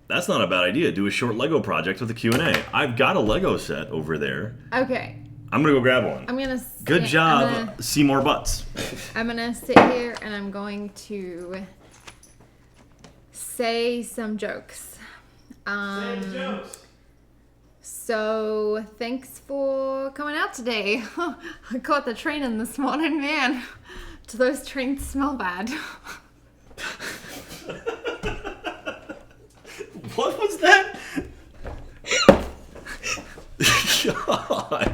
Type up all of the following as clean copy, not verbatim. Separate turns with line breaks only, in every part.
That's not a bad idea. Do a short Lego project with a Q&A. I've got a Lego set over there.
Okay.
I'm going to go grab one.
I'm going to...
Good job. See more butts.
I'm going to sit here and I'm going to say some jokes.
Say jokes.
So, thanks for coming out today. I caught the training this morning, man. Do those trains smell bad?
What was that? God.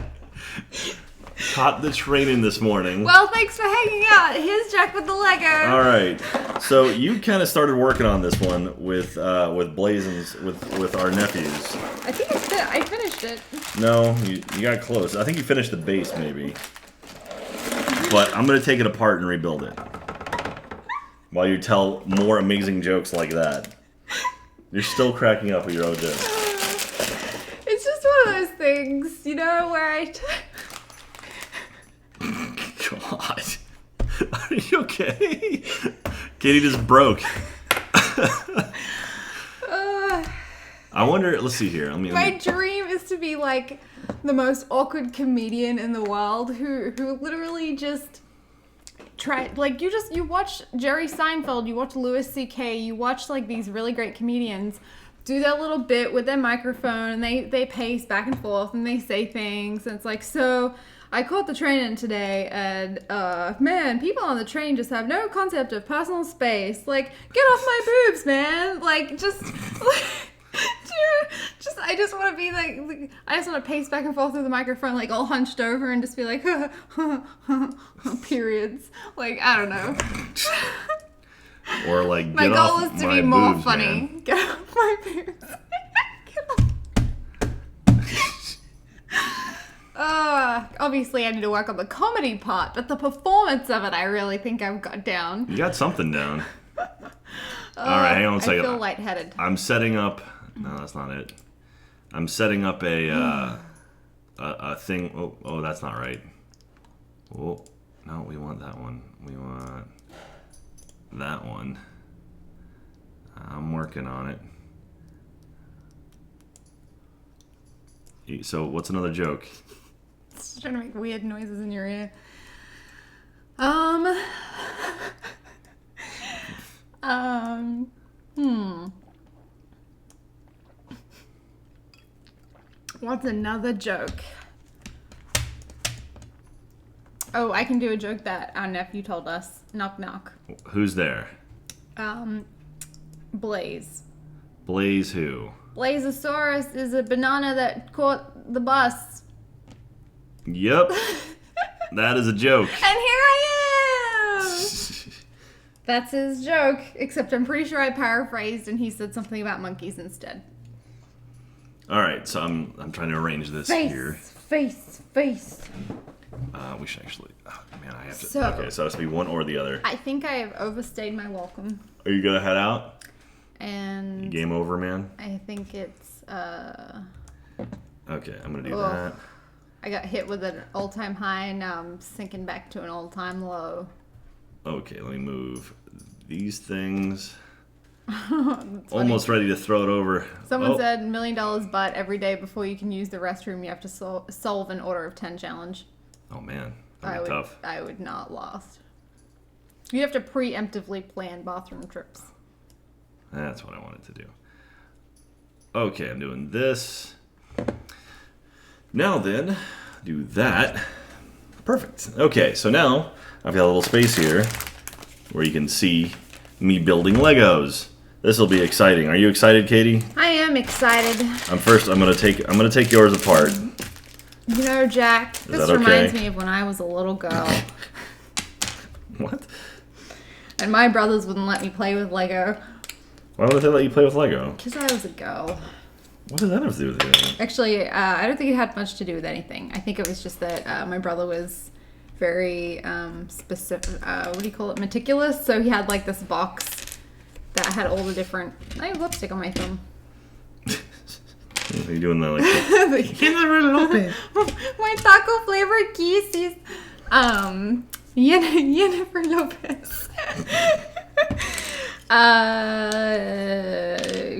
Caught the training this morning.
Well, thanks for hanging out. Here's Jack with the Lego.
All right. So you kind of started working on this one with Blazins with our nephews.
I think I finished it.
No, you got close. I think you finished the base maybe. But I'm gonna take it apart and rebuild it. While you tell more amazing jokes like that. You're still cracking up with your own jokes.
It's just one of those things, you know, where
God. Are you okay? Katie just broke. I wonder, let's see here.
My dream is to be like the most awkward comedian in the world who literally just try, like, you watch Jerry Seinfeld, you watch Louis C.K., you watch like these really great comedians do that little bit with their microphone and they pace back and forth and they say things and it's like, so I caught the train in today and man, people on the train just have no concept of personal space. Like, get off my boobs, man. Like, just I just want to be like, I just want to pace back and forth with the microphone, like all hunched over and just be like, periods. Like, I don't know.
Or like,
my goal is to be more funny.
Man.
Get off my boobs. Obviously I need to work on the comedy part, but the performance of it, I really think I've got down.
You got something down. All right, hang on a second.
I feel lightheaded.
I'm setting up. No, that's not it. I'm setting up a thing. Oh, that's not right. Oh, no, we want that one. We want that one. I'm working on it. So, what's another joke?
It's trying to make weird noises in your ear. What's another joke? Oh, I can do a joke that our nephew told us. Knock, knock.
Who's there?
Blaze.
Blaze who?
Blazosaurus is a banana that caught the bus.
Yep. That is a joke.
And here I am! That's his joke, except I'm pretty sure I paraphrased and he said something about monkeys instead.
Alright, so I'm trying to arrange this here.
Face.
We should actually... Oh, man, I have to...
So,
okay, so it has to be one or the other.
I think I have overstayed my welcome.
Are you gonna head out?
And...
Game over, man?
I think it's,
Okay, I'm gonna do that.
I got hit with an all-time high, and now I'm sinking back to an all-time low.
Okay, let me move these things. Almost ready to throw it over.
Someone said $1 million but every day before you can use the restroom, you have to solve an order of 10 challenge.
Oh, man. That'd be tough.
I would not last. You have to preemptively plan bathroom trips.
That's what I wanted to do. Okay, I'm doing this. Now then, do that. Perfect. Okay, so now I've got a little space here where you can see me building Legos. This will be exciting. Are you excited, Katie?
I am excited.
I'm gonna take yours apart.
You know, Jack, this reminds me of when I was a little girl.
What?
And my brothers wouldn't let me play with Lego.
Why would they let you play with Lego?
Because I was a girl.
What does that have to do with anything?
Actually, I don't think it had much to do with anything. I think it was just that my brother was very specific, what do you call it, meticulous. So he had like this box that had all the different... I have lipstick on my thumb.
Are you doing that like...
My taco flavored kisses. Jennifer Lopez.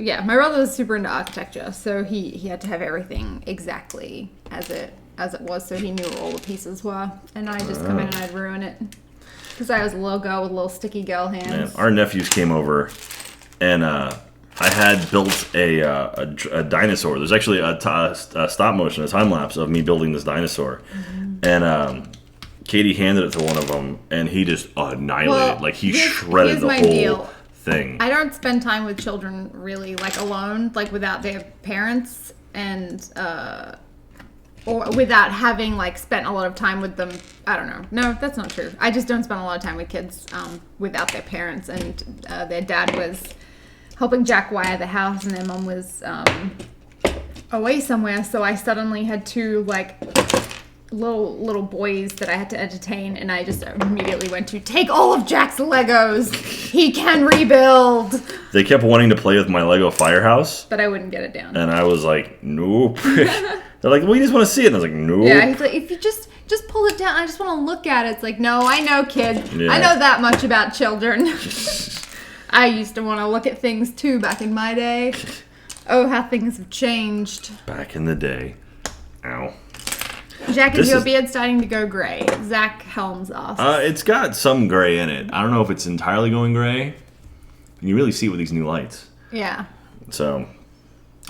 Yeah, my brother was super into architecture, so he had to have everything exactly as it was, so he knew where all the pieces were, and I just come in and I'd ruin it because I was a little girl with little sticky girl hands.
Man, our nephews came over, and I had built a dinosaur. There's actually a stop motion, a time lapse of me building this dinosaur, and Caiti handed it to one of them, and he just annihilated. Like he shredded the whole thing.
I don't spend time with children really, like alone, like without their parents, and or without having like spent a lot of time with them. I don't know. No, that's not true. I just don't spend a lot of time with kids without their parents, and their dad was helping Jack wire the house, and their mom was away somewhere. So I suddenly had two like little boys that I had to entertain, and I just immediately went to take all of Jack's Legos. He can rebuild.
They kept wanting to play with my Lego firehouse,
but I wouldn't get it down.
And I was like, nope. They're like, we just want to see it. And I was like, nope.
Yeah, he's like, if you just pull it down, I just want to look at it. It's like, no, I know, kid. Yeah. I know that much about children. I used to want to look at things too back in my day. Oh, how things have changed.
Back in the day. Ow.
Jack, is your beard starting to go gray? Zach Helms asks.
It's got some gray in it. I don't know if it's entirely going gray. You can really see it with these new lights.
Yeah.
So,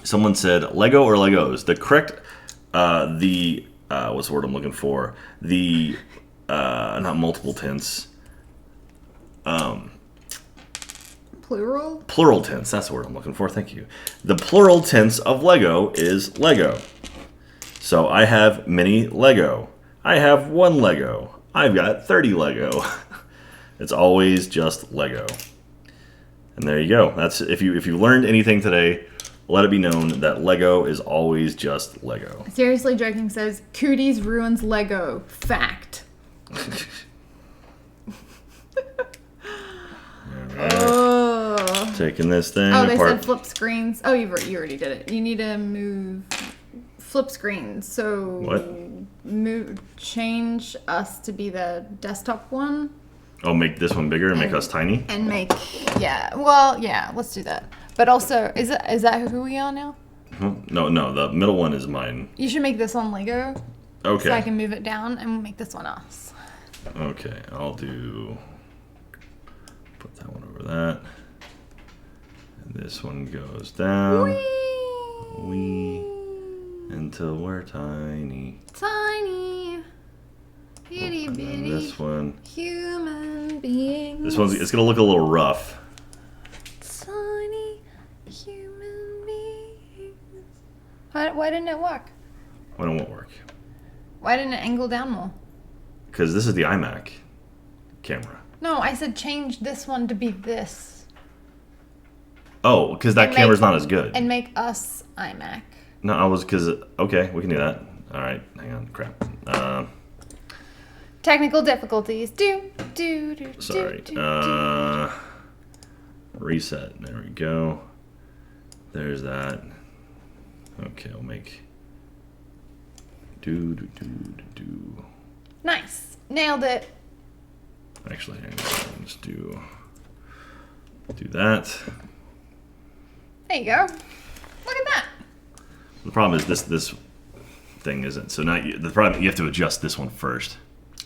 someone said, Lego or Legos? The correct, what's the word I'm looking for? The, not multiple tints.
Plural?
Plural tints, that's the word I'm looking for, thank you. The plural tints of Lego is Lego. So I have mini Lego. I have one Lego. I've got 30 Lego. It's always just Lego. And there you go. That's if you learned anything today, let it be known that Lego is always just Lego.
Seriously Joking says, Cooties ruins Lego. Fact.
Alright. Oh. Taking this thing
apart.
They
said flip screens. Oh, you already did it. You need to move... Flip screens. So
what?
Change us to be the desktop one.
Oh, make this one bigger and make us tiny.
And let's do that. But also, is that who we are now?
No, the middle one is mine.
You should make this one Lego.
Okay.
So I can move it down and make this one us.
Okay, I'll put that one over that. And this one goes down. Whee! Until we're tiny.
Tiny. Itty bitty.
This one.
Human beings.
It's gonna look a little rough.
Tiny human beings. Why didn't it work?
Why don't it work?
Why didn't it angle down more?
Because this is the iMac camera.
No, I said change this one to be this.
Oh, because that camera's not as good.
And make us iMac.
No, okay, we can do that. All right, hang on, crap.
Technical difficulties.
Sorry. Reset. There we go. There's that. Okay, I'll make.
Nice. Nailed it.
Actually, hang on. Just do that.
There you go. Look at that.
The problem is this thing isn't. So now you have to adjust this one first.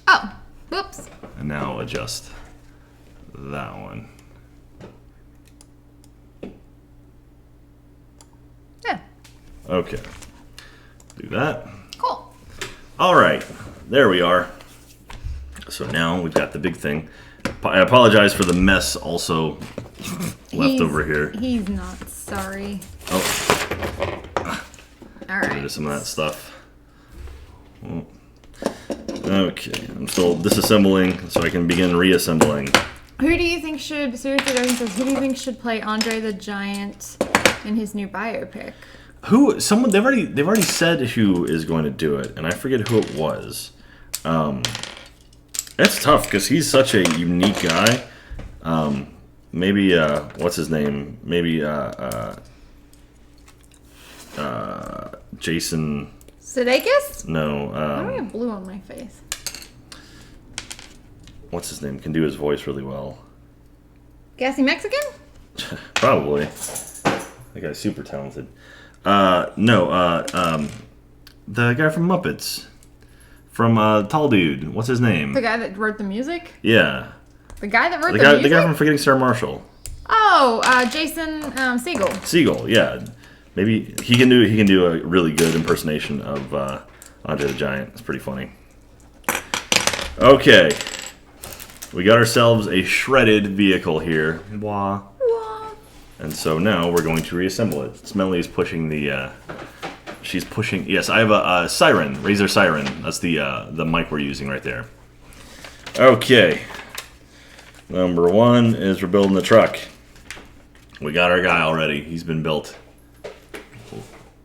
Oh, whoops.
And now adjust that one.
Yeah.
Okay. Do that.
Cool.
All right. There we are. So now we've got the big thing. I apologize for the mess also left over here.
He's not sorry.
Oh.
All right.
Get rid of some of that stuff. Okay, I'm still disassembling so I can begin reassembling.
Who do you think should play Andre the Giant in his new biopic?
They've already said who is going to do it, and I forget who it was. That's tough because he's such a unique guy. Maybe what's his name? Maybe Jason
Sudeikis?
No.
Why do I have blue on my face?
What's his name? Can do his voice really well.
Gassy Mexican?
Probably. That guy's super talented. No, the guy from Muppets. From Tall Dude. What's his name?
The guy that wrote the music?
Yeah.
The guy that wrote the music?
The guy from Forgetting Sarah Marshall.
Oh, Jason Segel.
Segel, yeah. Maybe he can do a really good impersonation of Andre the Giant. It's pretty funny. Okay. We got ourselves a shredded vehicle here. Wah. And so now we're going to reassemble it. Smelly is pushing the... she's pushing... Yes, I have a siren. Razor siren. That's the mic we're using right there. Okay. Number one is we're building the truck. We got our guy already. He's been built.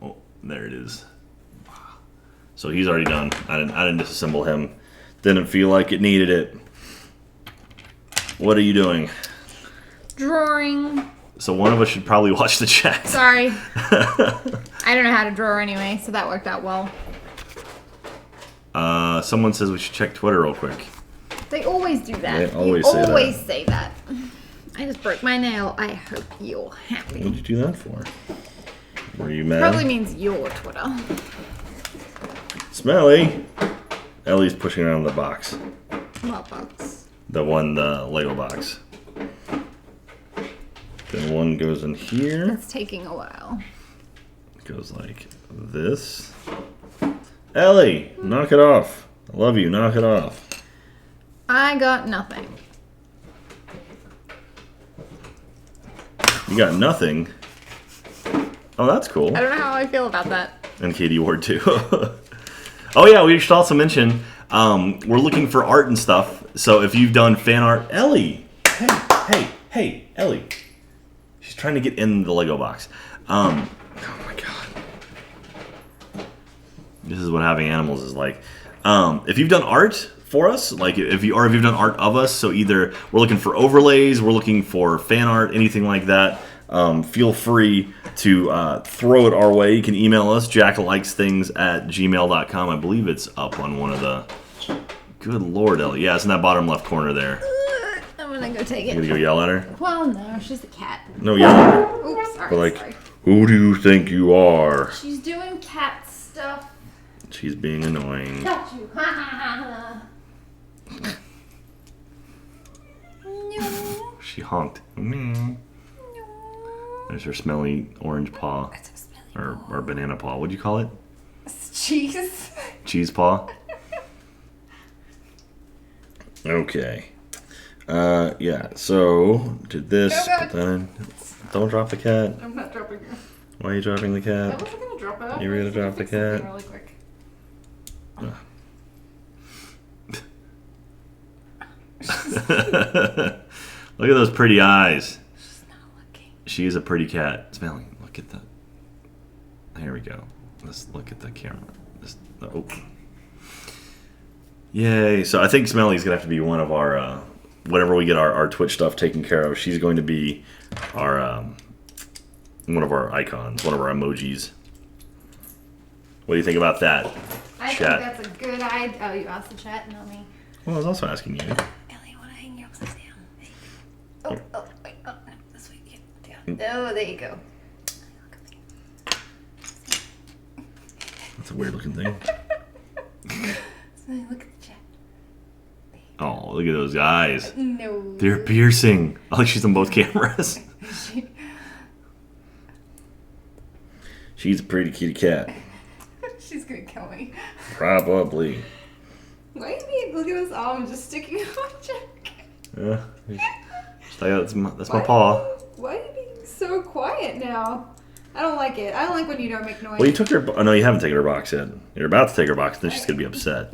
Oh, there it is. So he's already done. I didn't disassemble him. Didn't feel like it needed it. What are you doing?
Drawing.
So one of us should probably watch the chat.
Sorry. I don't know how to draw anyway, so that worked out well.
Someone says we should check Twitter real quick.
They always do that.
They always
say that. I just broke my nail. I hope you're happy.
What did you do that for? Were you mad?
Probably means your Twitter.
Smelly. Ellie's pushing around the box.
What box?
The Lego box. Then one goes in here.
It's taking a while.
Goes like this. Ellie, knock it off. I love you, knock it off.
I got nothing.
You got nothing? Oh, that's cool.
I don't know how I feel about that.
And Katie Ward, too. Oh, yeah, we should also mention, we're looking for art and stuff. So if you've done fan art... Ellie! Hey, Ellie. She's trying to get in the Lego box. Oh, my God. This is what having animals is like. If you've done art for us, like if you've done art of us, so either we're looking for overlays, we're looking for fan art, anything like that, feel free to throw it our way. You can email us, jacklikesthings@gmail.com. I believe it's up on one of the... Good Lord, Ellie. Yeah, it's in that bottom left corner there.
I'm gonna go take it.
You gonna go yell at her?
Well, no, she's a cat.
No, yell at her.
Oops, sorry.
But like, who do you think you are?
She's doing cat stuff.
She's being annoying.
Got you. Ha ha ha. No.
She honked. No. There's her smelly orange paw.
That's a smelly
Or banana paw. What'd you call it?
It's cheese.
Cheese paw? Okay. Yeah, so did this.
Oh,
Put that in. Don't drop the cat.
I'm not dropping her.
Why are you dropping the
I
cat?
wasn't gonna drop it.
You were gonna drop the cat?
Really quick.
Look at those pretty eyes.
She's not looking.
She is a pretty cat. Smelly, look at the... Here we go. Let's look at the camera. Oh. Yay. So I think Smelly's going to have to be one of our... whenever we get our Twitch stuff taken care of, she's going to be our... one of our icons, one of our emojis. What do you think about that?
I
Chat.
think that's a good idea. Oh, you asked the chat, not me.
Well, I was also asking you.
Ellie, I want to hang you upside down. Oh, wait. Oh, no. This way. Yeah, down. Oh, there you go.
That's a weird looking thing.
Look at the chat.
Oh, look at those eyes.
No.
They're piercing. I like she's on both cameras. She's a pretty kitty cat.
She's gonna kill me.
Probably.
Why are you being, look at this arm just sticking out, Jack?
Yeah. That's my paw.
Why are you being so quiet now? I don't like it. I don't like when you don't make noise.
Well, you took her... Oh, no, you haven't taken her box yet. You're about to take her box, then she's going to be upset.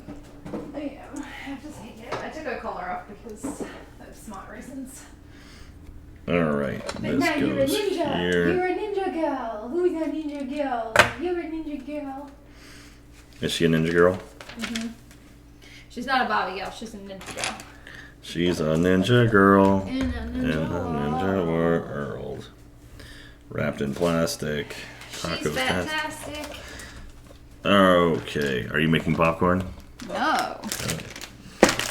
I am. I have to take it. I took her collar off because of smart reasons.
Alright,
But
this
now you're a
goes
ninja.
here.
You're a ninja girl. Who's a ninja girl? You're a ninja girl.
Is she a ninja girl?
Mm-hmm. She's not a Barbie girl. She's a ninja girl.
She's a ninja girl
In a
ninja world. Wrapped in plastic.
She's fantastic.
Okay, are you making popcorn?
No.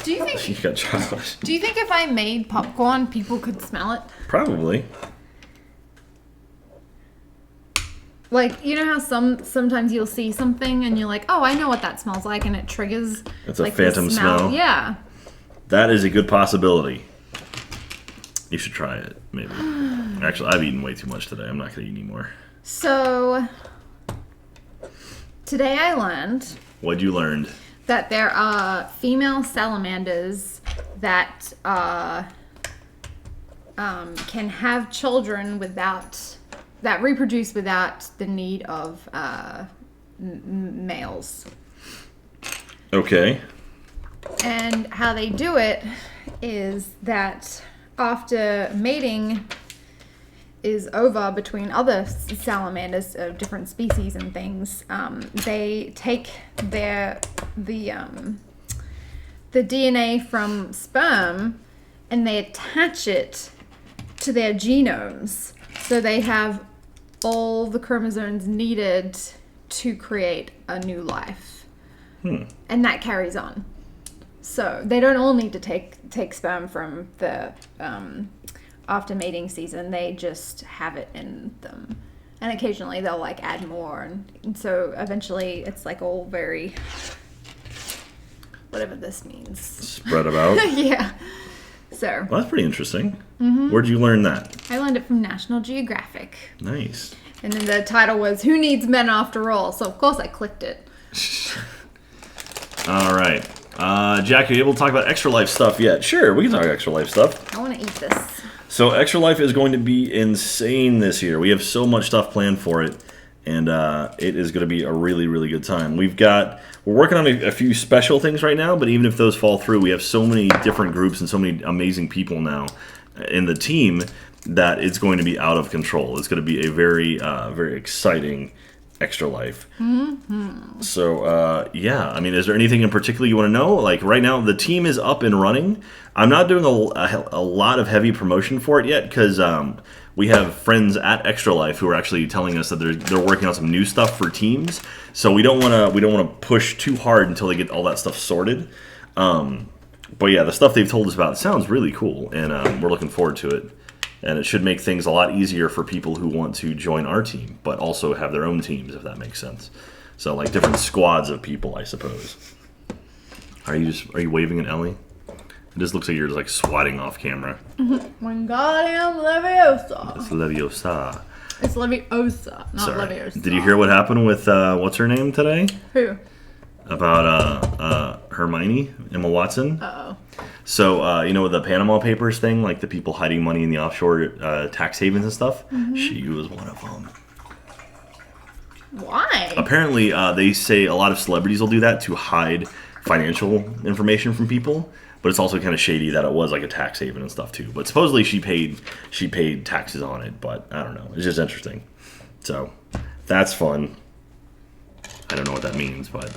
Do you
She
think?
got chocolate.
Do you think if I made popcorn, people could smell it?
Probably.
Like, you know how sometimes you'll see something and you're like, oh, I know what that smells like, and it triggers
It's a
like
phantom
the
smell.
Yeah.
That is a good possibility. You should try it, maybe. Actually, I've eaten way too much today. I'm not going to eat anymore.
So, today I learned...
What'd you learn?
That there are female salamanders that can have children that reproduce without the need of males.
Okay.
And how they do it is that after mating is over between other salamanders of different species and things, they take the DNA from sperm and they attach it to their genomes, so they have all the chromosomes needed to create a new life. And that carries on. So they don't all need to take sperm from the after mating season. They just have it in them, and occasionally they'll like add more, and so eventually it's like all very whatever this means.
Spread about.
Yeah. So.
Well, that's pretty interesting. Mm-hmm. Where'd you learn that?
I learned it from National Geographic.
Nice.
And then the title was "Who Needs Men After All?" So of course I clicked it.
All right. Jack, are you able to talk about Extra Life stuff yet? Sure, we can talk Extra Life stuff.
I want to eat this.
So Extra Life is going to be insane this year. We have so much stuff planned for it, and it is going to be a really, really good time. We're working on a few special things right now, but even if those fall through, we have so many different groups and so many amazing people now in the team that it's going to be out of control. It's going to be a very, very exciting Extra Life. Mm-hmm. So, yeah. I mean, is there anything in particular you want to know? Like, right now, the team is up and running. I'm not doing a lot of heavy promotion for it yet because we have friends at Extra Life who are actually telling us that they're working on some new stuff for teams. So we don't want to push too hard until they get all that stuff sorted. But yeah, the stuff they've told us about sounds really cool, and we're looking forward to it. And it should make things a lot easier for people who want to join our team, but also have their own teams, if that makes sense. So, like different squads of people, I suppose. Are you waving at Ellie? It just looks like you're just like swatting off camera.
Wingardium Leviosa.
It's Leviosa.
It's Leviosa, not
Sorry.
Leviosa.
Did you hear what happened with what's her name today?
Who?
About Hermione, Emma Watson.
Uh-oh.
So, you know, with the Panama Papers thing, like the people hiding money in the offshore tax havens and stuff, she was one of them.
Why?
Apparently, they say a lot of celebrities will do that to hide financial information from people, but it's also kind of shady that it was like a tax haven and stuff too. But supposedly she paid taxes on it, but I don't know. It's just interesting. So, that's fun. I don't know what that means, but...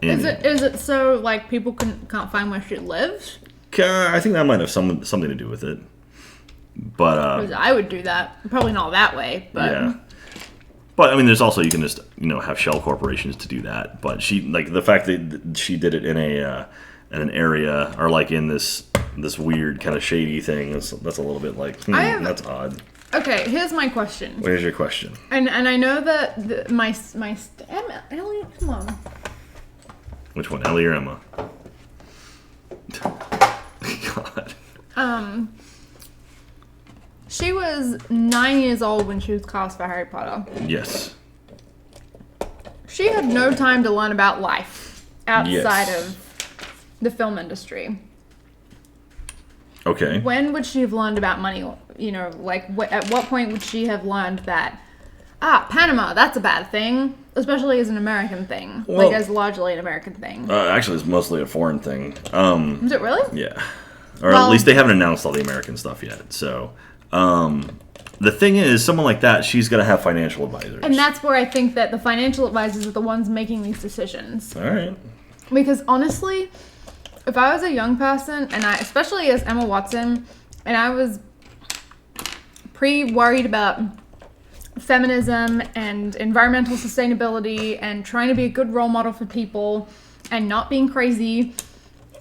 Is it so like people can't find where she lives?
I think that might have something to do with it. But
I would do that. Probably not that way, but
yeah. But I mean, there's also you can just have shell corporations to do that. But she the fact that she did it in an area or like in this weird kind of shady thing that's a little bit like that's odd.
Okay, here's my question.
Where's your question?
And I know that my Elliot, come on.
Which one, Ellie or Emma? God.
She was 9 years old when she was cast for Harry Potter.
Yes.
She had no time to learn about life outside
Yes.
of the film industry.
Okay.
When would she have learned about money? At what point would she have learned that, Panama, that's a bad thing, especially as an American thing,
Well,
as largely an American thing.
Actually, it's mostly a foreign thing.
Is it really?
Yeah. Or at least they haven't announced all the American stuff yet. So, the thing is, someone like that, she's going to have financial advisors.
And that's where I think that the financial advisors are the ones making these decisions.
All right.
Because honestly, if I was a young person, and especially as Emma Watson, and I was worried about feminism and environmental sustainability and trying to be a good role model for people and not being crazy.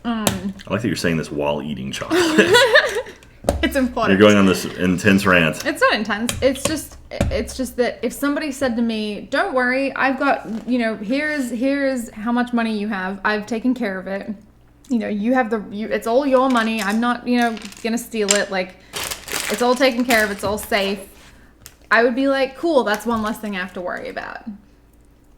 I like that you're saying this while eating chocolate.
it's important.
You're going on this intense rant.
It's not intense. It's just that if somebody said to me, "Don't worry, I've got, here's how much money you have. I've taken care of it. You have it's all your money. I'm not, gonna steal it. Like, it's all taken care of. It's all safe." I would be like, "Cool, that's one less thing I have to worry about."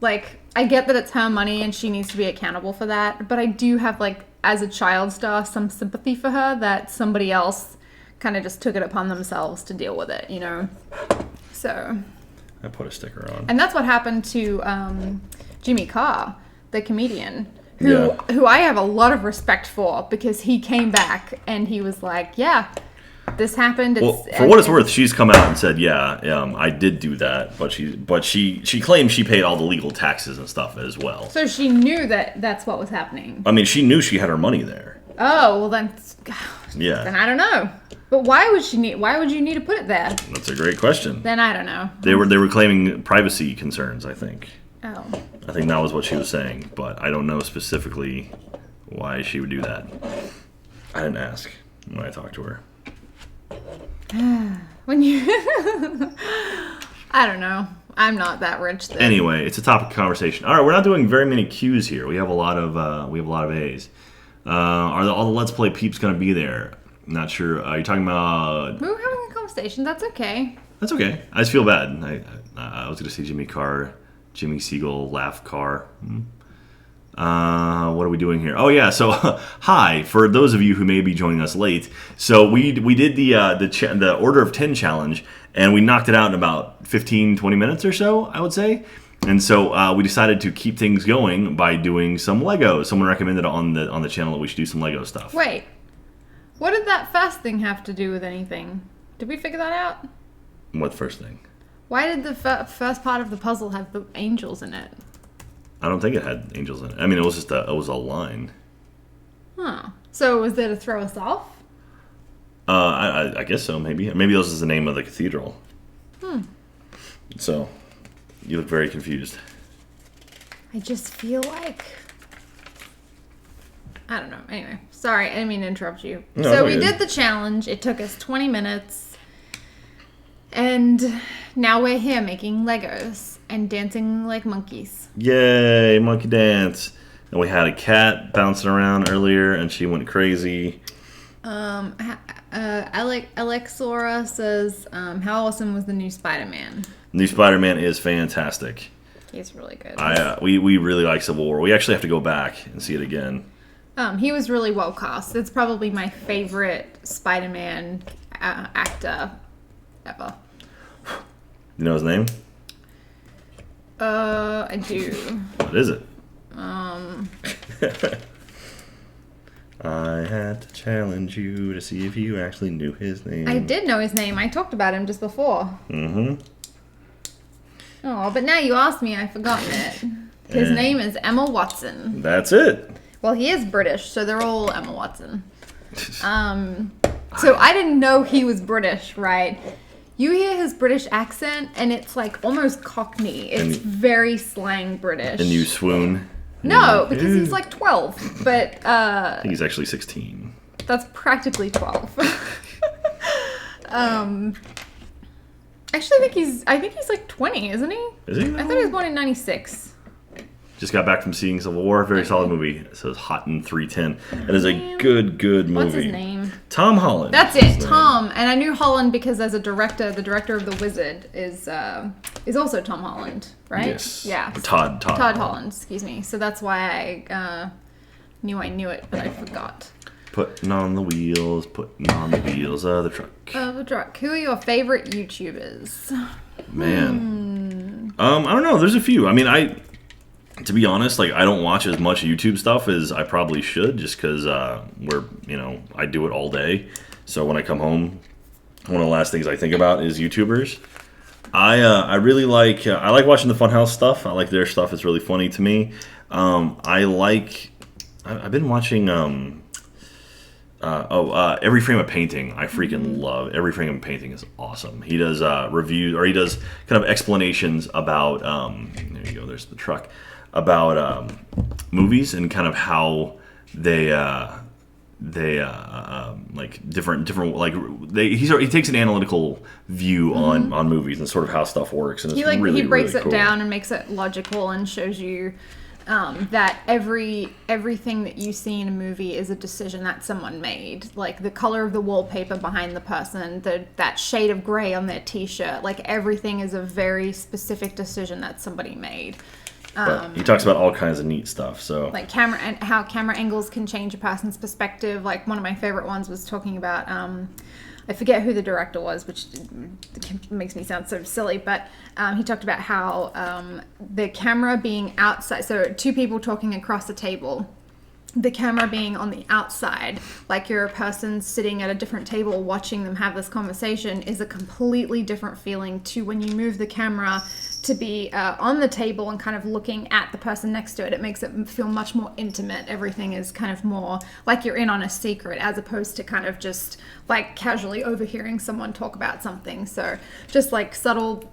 Like, I get that it's her money and she needs to be accountable for that, but I do have, like, as a child star, some sympathy for her that somebody else kind of just took it upon themselves to deal with it, So.
I put a sticker on.
And that's what happened to Jimmy Carr, the comedian, who I have a lot of respect for because he came back and he was like, yeah, this happened.
For what it's worth, she's come out and said, I did do that, but she claims she paid all the legal taxes and stuff as well.
So she knew that that's what was happening.
I mean, she knew she had her money there.
Oh, well then,
then
I don't know. But why would you need to put it there?
That's a great question.
Then I don't know.
They were claiming privacy concerns, I think.
Oh.
I think that was what she was saying, but I don't know specifically why she would do that. I didn't ask when I talked to her.
When you I don't know. I'm not that rich then.
Anyway, it's a topic of conversation. All right, we're not doing very many Q's here. We have a lot of A's. Are all the Let's Play peeps going to be there? Not sure. Are you talking about?
We were having a conversation. That's okay.
That's okay. I just feel bad. I was going to say Jimmy Carr, Jimmy Siegel, Laugh Carr. What are we doing here? Oh yeah. So hi for those of you who may be joining us late. So we did the Order of 10 challenge and we knocked it out in about 15-20 minutes or so, I would say. And so we decided to keep things going by doing some Lego. Someone recommended on the channel that we should do some Lego stuff.
Wait. What did that first thing have to do with anything? Did we figure that out?
What first thing?
Why did the first part of the puzzle have the angels in it?
I don't think it had angels in it. I mean, it was just a line.
Huh. So was there to throw us off?
I guess so, maybe. Maybe this is the name of the cathedral. So, you look very confused.
I just feel like... I don't know. Anyway, sorry, I didn't mean to interrupt you.
No,
so we
good.
did the challenge. It took us 20 minutes. And now we're here making Legos and dancing like monkeys.
Yay, monkey dance. And we had a cat bouncing around earlier and she went crazy.
Alexora says, how awesome was the new Spider-Man?
New Spider-Man is fantastic.
He's really good.
We really like Civil War. We actually have to go back and see it again.
He was really well cast. It's probably my favorite Spider-Man actor ever.
You know his name?
I do.
What is it? I had to challenge you to see if you actually knew his name.
I did know his name. I talked about him just before.
Mm-hmm.
Oh, but now you asked me, I've forgotten it. His name is Emma Watson.
That's it.
Well, he is British, so they're all Emma Watson. So I didn't know he was British, right? You hear his British accent, and it's like almost Cockney. It's very slang British.
And you swoon.
No, because he's like 12, but
I think he's actually 16.
That's practically 12. Actually, I think he's like 20, isn't he?
Is he?
I thought he was born in 96.
Just got back from seeing Civil War. Very solid movie. It says Hot in 310. It is a good movie.
What's his name?
Tom Holland.
That's it, Tom. And I knew Holland because as a director, the director of The Wizard is also Tom Holland, right?
Yes.
Yeah.
Todd
Holland, excuse me. So that's why I knew it, but I forgot.
Putting on the wheels of the truck.
Who are your favorite YouTubers?
Man. I don't know. There's a few. I mean, to be honest, like, I don't watch as much YouTube stuff as I probably should, just because I do it all day. So when I come home, one of the last things I think about is YouTubers. I really like watching the Funhouse stuff. I like their stuff. It's really funny to me. I've been watching Every Frame of Painting. I freaking love Every Frame of Painting. Is awesome. He does reviews, or he does kind of explanations about there you go, there's the truck, about movies and kind of how they they like different like he takes an analytical view on movies and sort of how stuff works, and it's
he breaks
really
it
cool.
down and makes it logical and shows you that everything that you see in a movie is a decision that someone made. Like the color of the wallpaper behind the person, that shade of gray on their t-shirt, like everything is a very specific decision that somebody made.
But he talks about all kinds of neat stuff. So
like camera and how camera angles can change a person's perspective. Like one of my favorite ones was talking about I forget who the director was, which makes me sound so silly, but he talked about how the camera being outside, so two people talking across the table, the camera being on the outside, like you're a person sitting at a different table watching them have this conversation, is a completely different feeling to when you move the camera to be on the table and kind of looking at the person next to it. It makes it feel much more intimate. Everything is kind of more like you're in on a secret, as opposed to kind of just like casually overhearing someone talk about something. So just like subtle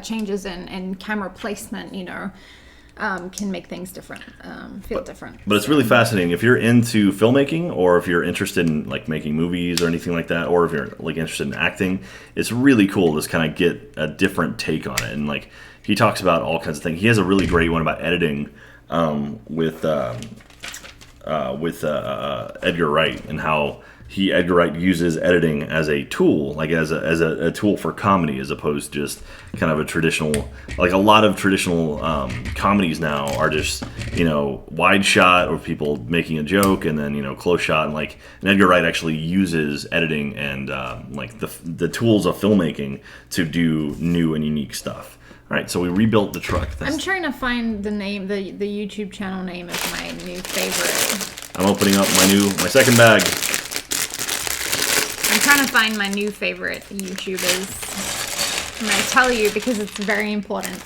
changes in camera placement, you know, can make things different, feel different.
But it's really fascinating if you're into filmmaking, or if you're interested in like making movies or anything like that, or if you're like interested in acting. It's really cool to kind of get a different take on it. And like he talks about all kinds of things. He has a really great one about editing with Edgar Wright, and how Edgar Wright uses editing as a tool, like as a tool for comedy, as opposed to just kind of a traditional, like a lot of traditional comedies now are just, you know, wide shot or people making a joke and then, you know, close shot, and Edgar Wright actually uses editing and like the tools of filmmaking to do new and unique stuff. All right, so we rebuilt the truck.
I'm trying to find the name, the YouTube channel name is my new favorite.
I'm opening up my second bag.
I'm trying to find my new favorite YouTubers. I'm going to tell you because it's very important.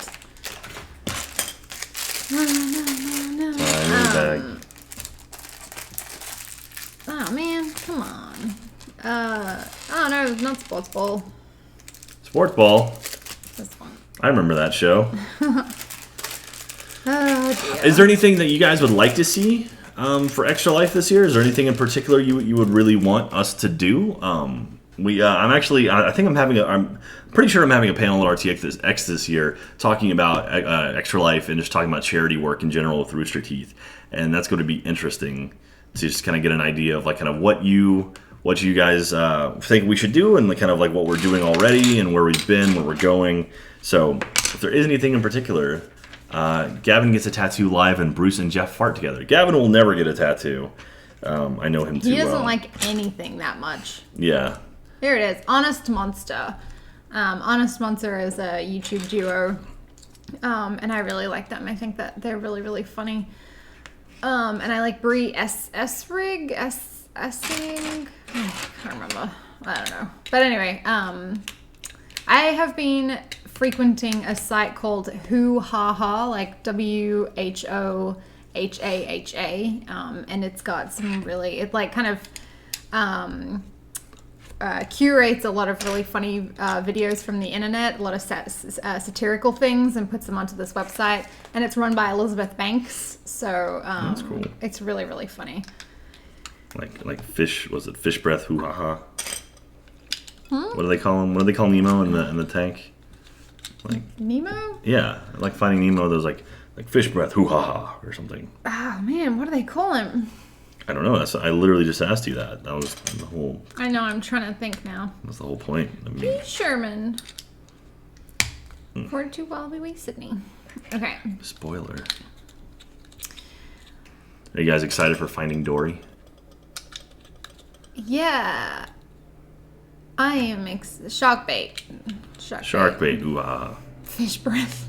Oh man, come on. Oh no, not Sports Ball.
Sports Ball?
This one.
I remember that show.
Oh dear.
Is there anything that you guys would like to see for Extra Life this year? Is there anything in particular you would really want us to do? I'm pretty sure I'm having a panel at RTX this year talking about Extra Life and just talking about charity work in general with Rooster Teeth, and that's going to be interesting to just kind of get an idea of like kind of what you guys think we should do, and kind of like what we're doing already and where we've been, where we're going. So if there is anything in particular. Gavin gets a tattoo live, and Bruce and Jeff fart together. Gavin will never get a tattoo. I know him too well.
He doesn't like anything that much.
Yeah.
Here it is. Honest Monster. Honest Monster is a YouTube duo. And I really like them. I think that they're really, really funny. And I like Brie Essing. I can't remember. I don't know. But anyway, I have been frequenting a site called Who Ha Ha, like WHOHAHA, and it's got some really, it like kind of curates a lot of really funny videos from the internet, a lot of satirical things, and puts them onto this website. And it's run by Elizabeth Banks, so
that's cool.
It's really, really funny.
Like fish, was it fish breath? Hoo ha ha. What do they call him? What do they call Nemo in the tank? Like
Nemo?
Yeah, like Finding Nemo. There's like fish breath, hoo ha ha, or something.
Oh man, what do they call him?
I don't know. I literally just asked you that. That was the whole.
I know. I'm trying to think now.
That's the whole point.
P. Sherman. 42 Wildly Way, Sydney. Okay.
Spoiler. Are you guys excited for Finding Dory?
Yeah. I am shark bait.
Shark bait. Ooh ah.
Fish breath.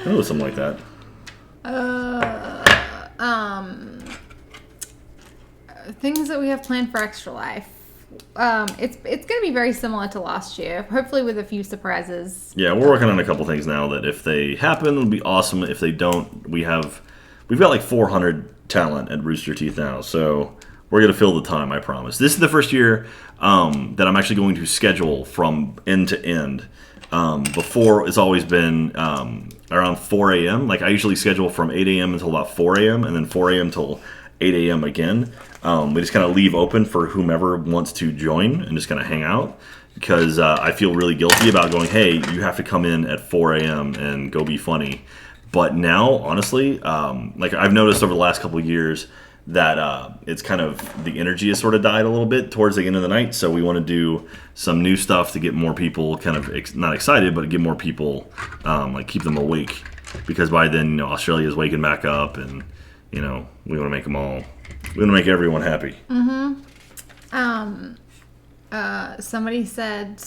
Oh, something like that.
Things that we have planned for Extra Life. It's going to be very similar to last year, hopefully with a few surprises.
Yeah, we're working on a couple things now that if they happen, it'll be awesome. If they don't, we've got like 400 talent at Rooster Teeth now, so we're going to fill the time, I promise. This is the first year that I'm actually going to schedule from end to end. Before, it's always been around 4 a.m. Like, I usually schedule from 8 a.m. until about 4 a.m. and then 4 a.m. till 8 a.m. again. we just kind of leave open for whomever wants to join and just kind of hang out. Because I feel really guilty about going, hey, you have to come in at 4 a.m. and go be funny. But now, honestly, like I've noticed over the last couple of years that it's kind of, the energy has sort of died a little bit towards the end of the night. So we want to do some new stuff to get more people kind of, not excited, but get more people, like keep them awake. Because by then, Australia's waking back up and, we want to make them all, we want to make everyone happy.
Somebody said,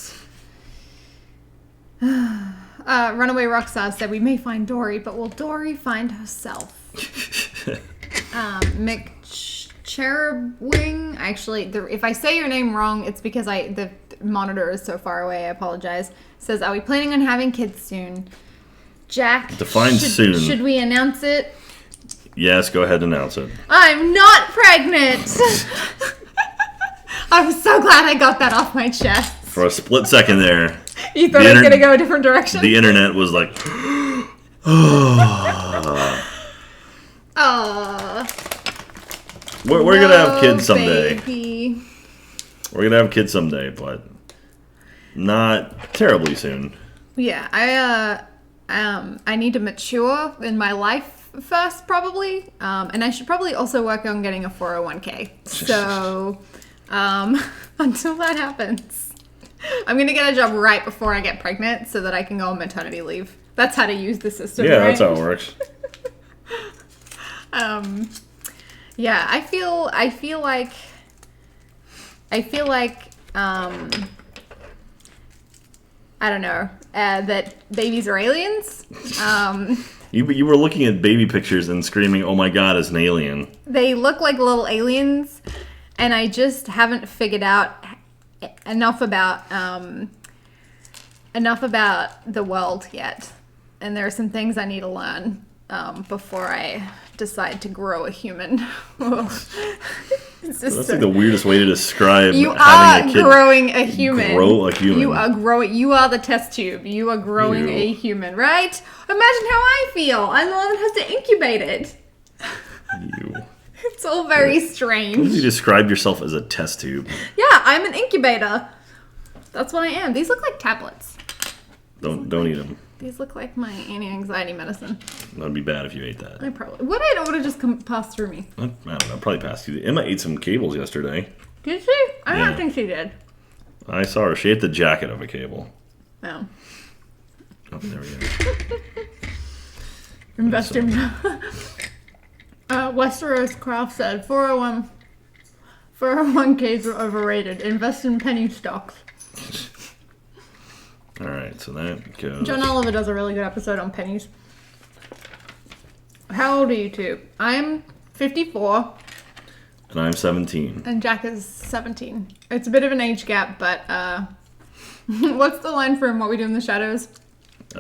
Runaway Rockstar said, we may find Dory, but will Dory find herself? McCherubwing, actually, if I say your name wrong, it's because the monitor is so far away, I apologize. Says, are we planning on having kids soon? Jack,
define soon.
Should we announce it?
Yes, go ahead and announce it.
I'm not pregnant! I'm so glad I got that off my chest.
For a split second there.
You thought I was going to go a different direction?
The internet was like, we're going to have kids someday.
Baby.
We're going to have kids someday, but not terribly soon.
Yeah, I need to mature in my life first, probably. And I should probably also work on getting a 401k. So... until that happens, I'm gonna get a job right before I get pregnant so that I can go on maternity leave. That's how to use the system.
Yeah,
right?
that's how it works.
Yeah, I feel like I don't know, that babies are aliens.
You were looking at baby pictures and screaming, "Oh my God, it's an alien!"
They look like little aliens. And I just haven't figured out enough about the world yet. And there are some things I need to learn before I decide to grow a human.
That's like the weirdest way to describe
you
having a kid.
Growing a human.
Grow a human.
You are growing. You are the test tube. You are growing a human, right? Imagine how I feel. I'm the one that has to incubate it.
You.
It's all very strange.
You described yourself as a test tube.
Yeah, I'm an incubator. That's what I am. These look like tablets.
Don't eat them.
These look like my anti-anxiety medicine.
That'd be bad if you ate that.
I probably would. It would have just passed through me.
I don't know. Probably passed you. Emma ate some cables yesterday.
Did she? I
Yeah.
don't think she did.
I saw her. She ate the jacket of a cable.
No.
Oh, there we go.
Invest in... Westeros Craft said 401ks are overrated. Invest in penny stocks.
All right, so that goes.
John Oliver does a really good episode on pennies. How old are you two? I'm 54.
And I'm 17.
And Jack is 17. It's a bit of an age gap, but what's the line from What We Do in the Shadows?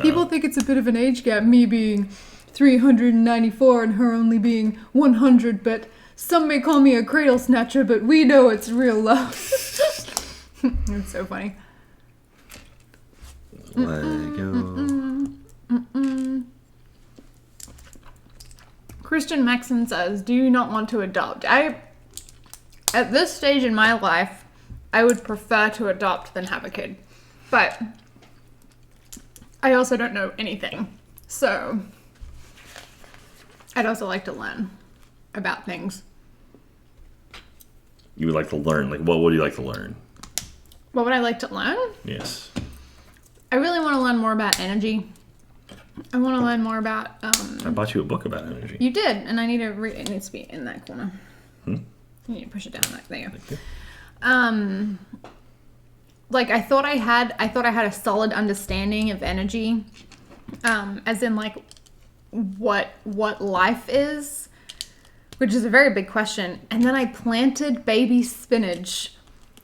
People think it's a bit of an age gap, me being 394 and her only being 100, but some may call me a cradle snatcher, but we know it's real love. It's so funny.
Lego.
Christian Maxon says, do you not want to adopt? At this stage in my life, I would prefer to adopt than have a kid. But I also don't know anything. So I'd also like to learn about things.
You would like to learn? Like, what would you like to learn?
What would I like to learn?
Yes.
I really want to learn more about energy. I want to learn more about...
I bought you a book about energy.
You did, and I need to read... It needs to be in that corner.
Hmm?
You need to push it down. There you go.
Thank you.
Like, I thought I had a solid understanding of energy. As in, like, what life is, which is a very big question. And then I planted baby spinach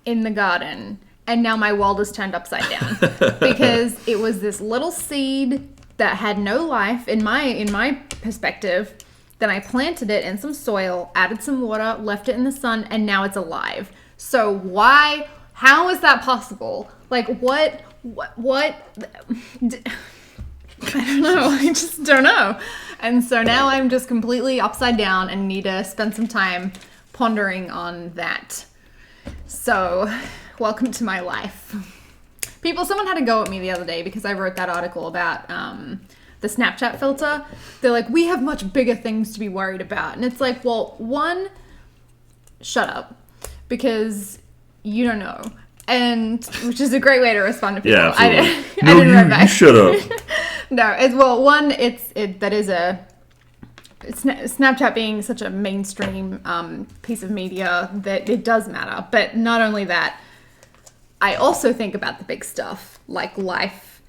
in the garden, and now my world is turned upside down because it was this little seed that had no life in my perspective. Then I planted it in some soil, added some water, left it in the sun, and now it's alive. So how is that possible? Like, what I don't know. I just don't know. And so now I'm just completely upside down and need to spend some time pondering on that. So, welcome to my life. Someone had to go at me the other day because I wrote that article about the Snapchat filter. They're like, we have much bigger things to be worried about. And it's like, well, one, shut up. Because you don't know. And, which is a great way to respond to people.
Yeah, absolutely.
I didn't write back.
You shut up.
No, Snapchat being such a mainstream piece of media that it does matter. But not only that, I also think about the big stuff, like life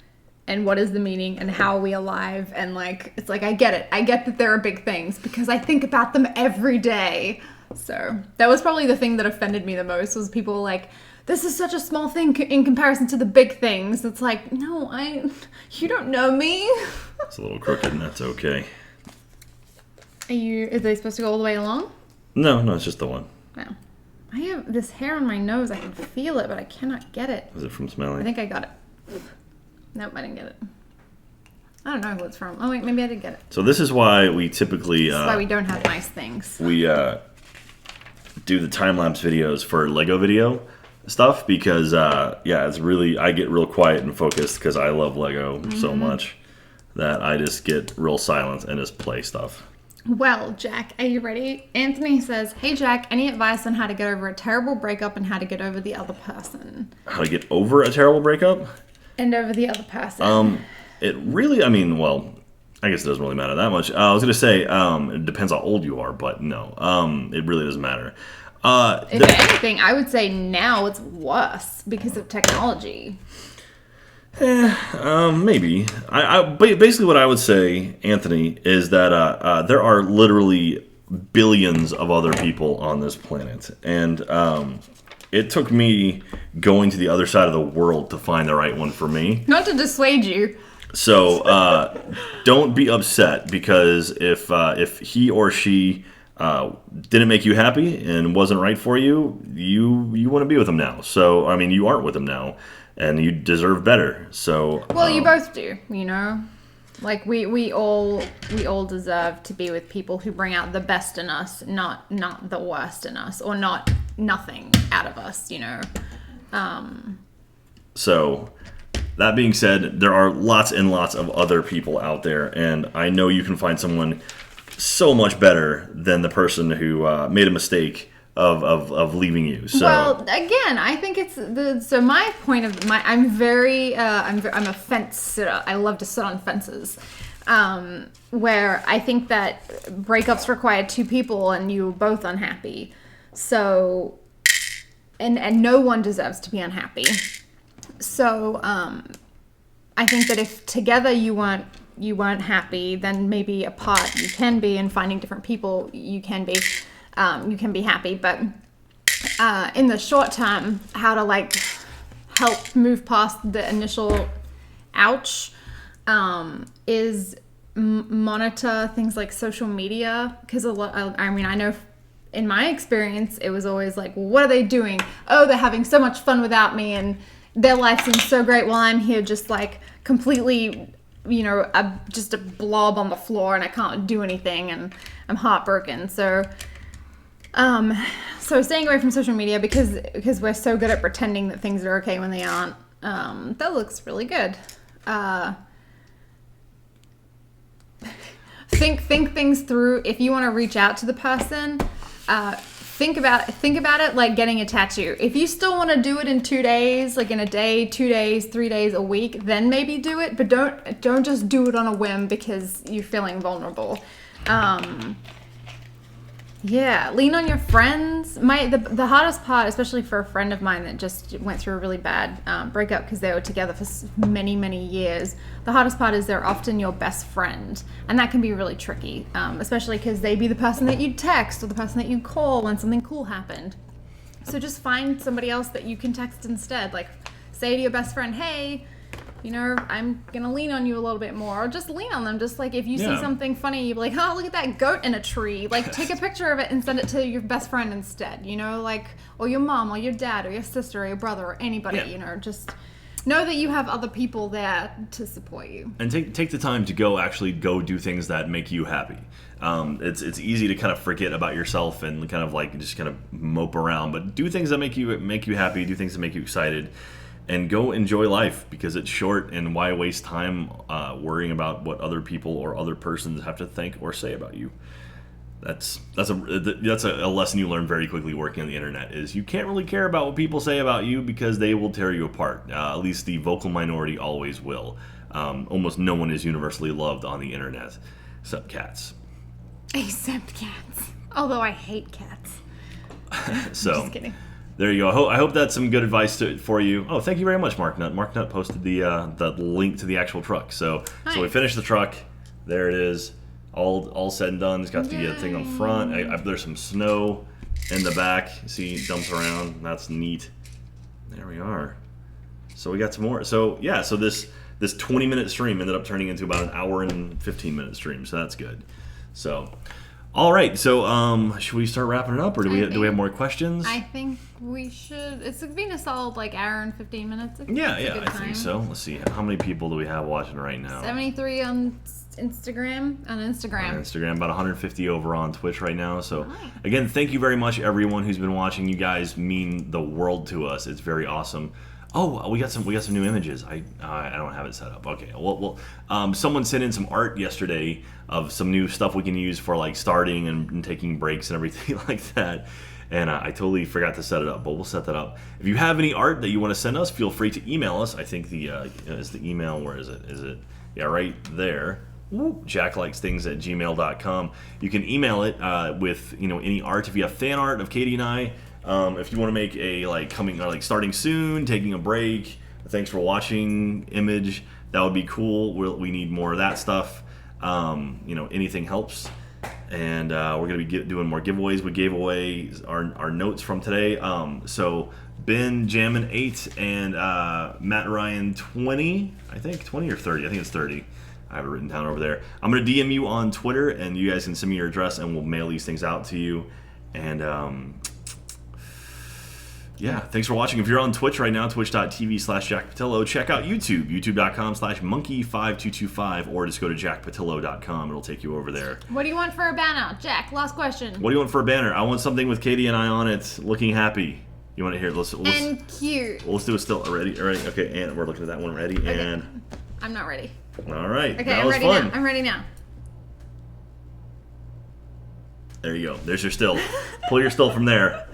and what is the meaning and how are we alive. And like, it's like, I get it. I get that there are big things because I think about them every day. So that was probably the thing that offended me the most was people like, this is such a small thing in comparison to the big things. It's like, no, you don't know me.
It's a little crooked and that's okay.
Are they supposed to go all the way along?
No, it's just the one.
No. I have this hair on my nose. I can feel it, but I cannot get it.
Is it from smelling?
I think I got it. Nope, I didn't get it. I don't know who it's from. Oh, wait, maybe I did get it.
So this is why we typically...
This is why we don't have nice things.
We do the time-lapse videos for Lego video stuff because, it's really... I get real quiet and focused because I love Lego so much that I just get real silent and just play stuff.
Well, Jack, are you ready? Anthony says, hey, Jack, any advice on how to get over a terrible breakup and how to get over the other person?
How to get over a terrible breakup?
And over the other person.
It really, I guess it doesn't really matter that much. I was going to say, it depends how old you are, but no, it really doesn't matter.
If anything, I would say now it's worse because of technology.
Maybe. Basically what I would say, Anthony, is that there are literally billions of other people on this planet. And it took me going to the other side of the world to find the right one for me.
Not to dissuade you.
So don't be upset because if he or she didn't make you happy and wasn't right for you, you want to be with them now. So, you aren't with them now. And you deserve better. So
well, you both do, you know. Like we all deserve to be with people who bring out the best in us, not the worst in us, or not nothing out of us, you know.
So that being said, there are lots and lots of other people out there, and I know you can find someone so much better than the person who made a mistake of leaving you. So
well, again, I think it's my point of I'm a fence sitter. I love to sit on fences. Where I think that breakups require two people and you're both unhappy. So and no one deserves to be unhappy. So I think that if together you weren't happy, then maybe apart you can be, and finding different people you can be happy. But in the short term, how to help move past the initial ouch is monitor things like social media, because I know in my experience it was always like, well, what are they doing? Oh, they're having so much fun without me and their life seems so great while I'm here just completely, just a blob on the floor and I can't do anything and I'm heartbroken. So staying away from social media because we're so good at pretending that things are okay when they aren't. That looks really good. Think things through. If you want to reach out to the person, think about it like getting a tattoo. If you still want to do it in 2 days, like in a day, 2 days, 3 days, a week, then maybe do it. But don't just do it on a whim because you're feeling vulnerable. Yeah, lean on your friends. The hardest part, especially for a friend of mine that just went through a really bad breakup because they were together for many, many years, the hardest part is they're often your best friend. And that can be really tricky, especially because they'd be the person that you'd text or the person that you'd call when something cool happened. So just find somebody else that you can text instead. Like, say to your best friend, hey, I'm going to lean on you a little bit more. Or just lean on them. Just like if you see something funny, you'll be like, oh, look at that goat in a tree. Like, take a picture of it and send it to your best friend instead, or your mom or your dad or your sister or your brother or anybody, just know that you have other people there to support you.
And take the time to go do things that make you happy. It's easy to kind of forget about yourself and kind of like just kind of mope around, but do things that make you happy, do things that make you excited, and go enjoy life, because it's short, and why waste time worrying about what other people or other persons have to think or say about you. That's a lesson you learn very quickly working on the internet, is you can't really care about what people say about you, because they will tear you apart. At least the vocal minority always will. Almost no one is universally loved on the internet, except cats.
Except cats. Although I hate cats.
So,
just kidding.
There you go. I hope that's some good advice for you. Oh, thank you very much, Mark Nutt. Mark Nutt posted the link to the actual truck. So we finished the truck. There it is. All said and done. It's got the thing on front. There's some snow in the back. See, it dumps around. That's neat. There we are. So we got some more. So yeah. So this 20-minute stream ended up turning into about an hour and 15-minute stream. So that's good. So, all right. So, should we start wrapping it up, or do we have more questions?
I think we should. It's been a solid hour and 15 minutes.
Yeah, I think so. Let's see. How many people do we have watching right now?
73 on Instagram. On Instagram,
about 150 over on Twitch right now. So, again, thank you very much, everyone who's been watching. You guys mean the world to us. It's very awesome. Oh, we got some new images. I don't have it set up. Okay. Well, someone sent in some art yesterday of some new stuff we can use for like starting and taking breaks and everything like that. And I totally forgot to set it up, but we'll set that up. If you have any art that you want to send us, feel free to email us. I think is the email. Where is it? Yeah, right there. jacklikesthings@gmail.com. You can email it with any art. If you have fan art of Katie and I. If you want to make a starting soon, taking a break, thanks for watching image, that would be cool. We need more of that stuff. Anything helps. And we're going to be doing more giveaways. We gave away our notes from today. So Ben Jammin 8 and Matt Ryan 20, I think 20 or 30. I think it's 30. I have it written down over there. I'm going to DM you on Twitter, and you guys can send me your address, and we'll mail these things out to you. And yeah, thanks for watching. If you're on Twitch right now, twitch.tv/JackPattillo, check out YouTube, youtube.com/monkey5225, or just go to jackpatillo.com. It'll take you over there.
What do you want for a banner? Jack, last question.
What do you want for a banner? I want something with Katie and I on it, looking happy. You want to hear it?
And cute.
Let's do it still. Ready? Okay, and we're looking at that one. Ready? Okay. And...
I'm not ready.
All right.
Okay, I'm ready now. I'm ready now.
There you go. There's your still. Pull your still from there.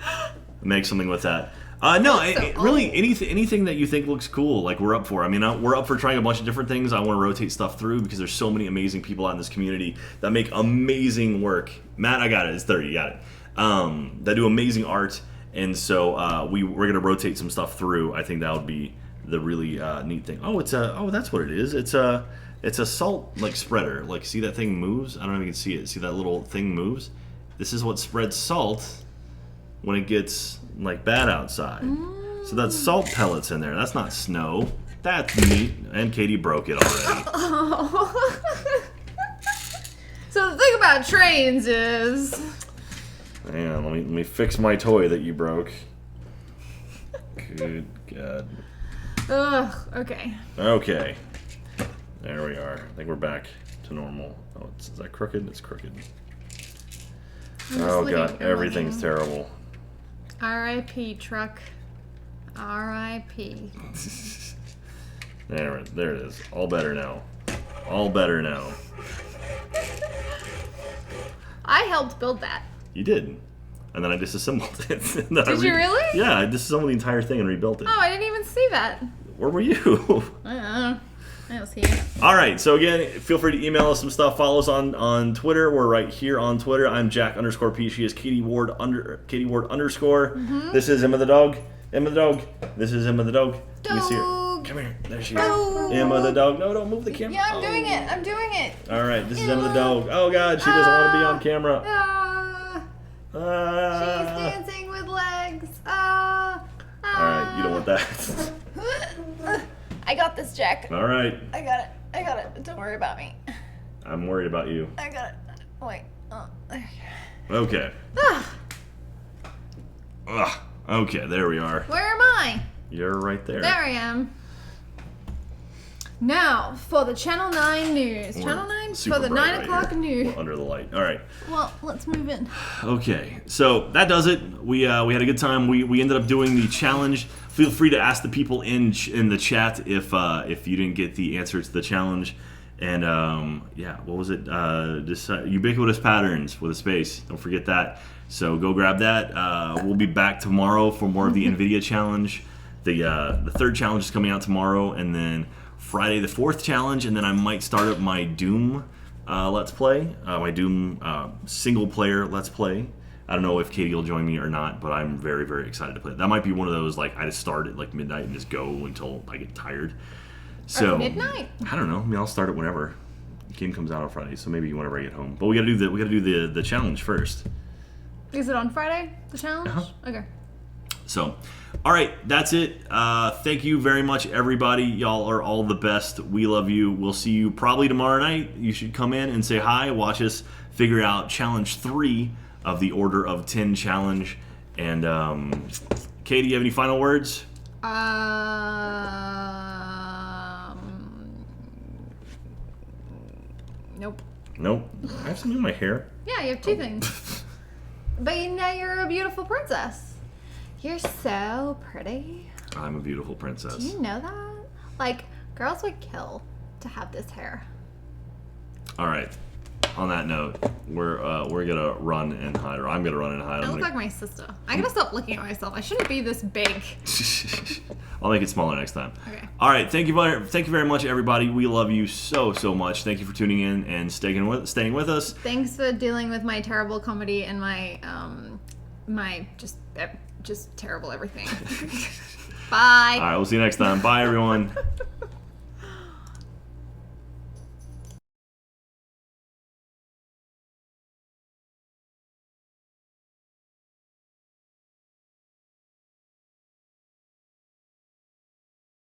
Make something with that. Really, anything that you think looks cool, like we're up for. I mean, we're up for trying a bunch of different things. I want to rotate stuff through because there's so many amazing people out in this community that make amazing work. Matt, I got it. It's 30. You got it. That do amazing art, and so we're gonna rotate some stuff through. I think that would be the really neat thing. That's what it is. It's a salt spreader. See that thing moves? I don't know if you can see it. See that little thing moves? This is what spreads salt when it gets bad outside. So that's salt pellets in there. That's not snow. That's neat. And Katie broke it already.
Oh. So the thing about trains is...
Man, let me fix my toy that you broke. Good God.
Ugh, okay.
Okay. There we are. I think we're back to normal. Oh, is that crooked? It's crooked. Oh God, everything's terrible.
R.I.P. truck. R.I.P.
There it is. All better now. All better now.
I helped build that.
You did. And then I disassembled it.
Did you really?
Yeah, I disassembled the entire thing and rebuilt it.
Oh, I didn't even see that.
Where were you?
I don't see it.
All right, so again, feel free to email us some stuff. Follow us on Twitter. We're right here on Twitter. I'm Jack_P. She is Katie Ward _. Mm-hmm. This is Emma the dog. Emma the dog. This is Emma the dog. Let me see her. Come here. There she is. Emma the dog. No, don't move the camera.
Yeah, I'm doing it. I'm doing it.
All right, this is Emma the dog. Oh God, she doesn't want to be on camera.
She's dancing with legs.
All right, you don't want that.
I got this, Jack.
All right.
I got it. Don't worry about me.
I'm worried about you.
I got it. Wait. There.
Okay. Okay, there we are.
Where am I?
You're right there.
There I am. Now, for the Channel 9 news.
We're
Channel 9?
super
For the
bright
9
right
o'clock
here.
news.
We're under the light. All right.
Well, let's move in.
Okay, so that does it. We had a good time. We ended up doing the challenge. Feel free to ask the people in the chat if you didn't get the answer to the challenge. And yeah, what was it? Ubiquitous patterns with a space. Don't forget that. So go grab that. We'll be back tomorrow for more of the NVIDIA challenge. The third challenge is coming out tomorrow, and then Friday the fourth challenge, and then I might start up my Doom Let's Play, my Doom single player Let's Play. I don't know if Caiti will join me or not, but I'm very, very excited to play it. That might be one of those, like, I just start at like midnight and just go until I get tired. So
At midnight?
I don't know. I mean, I'll start it whenever the game comes out on Friday. So maybe whenever I get home. But we gotta do the challenge first.
Is it on Friday, the challenge? Okay.
So, all right, that's it. Thank you very much, everybody. Y'all are all the best. We love you. We'll see you probably tomorrow night. You should come in and say hi. Watch us figure out Challenge 3 of the Order of 10 challenge. And, Caiti, you have any final words?
Nope.
Nope. I have something in my hair.
Yeah, you have two things. But now you're a beautiful princess. You're so pretty.
I'm a beautiful
Do
princess.
you know that? Like, girls would kill to have this hair.
All right. On that note, we're gonna run and hide, or I'm gonna run and hide.
I look like my sister. I gotta stop looking at myself. I shouldn't be this big.
I'll make it smaller next time.
Okay.
All right. Thank you very much, everybody. We love you so much. Thank you for tuning in and staying with us.
Thanks for dealing with my terrible comedy and my my just terrible everything. Bye.
All right. We'll see you next time. Bye, everyone.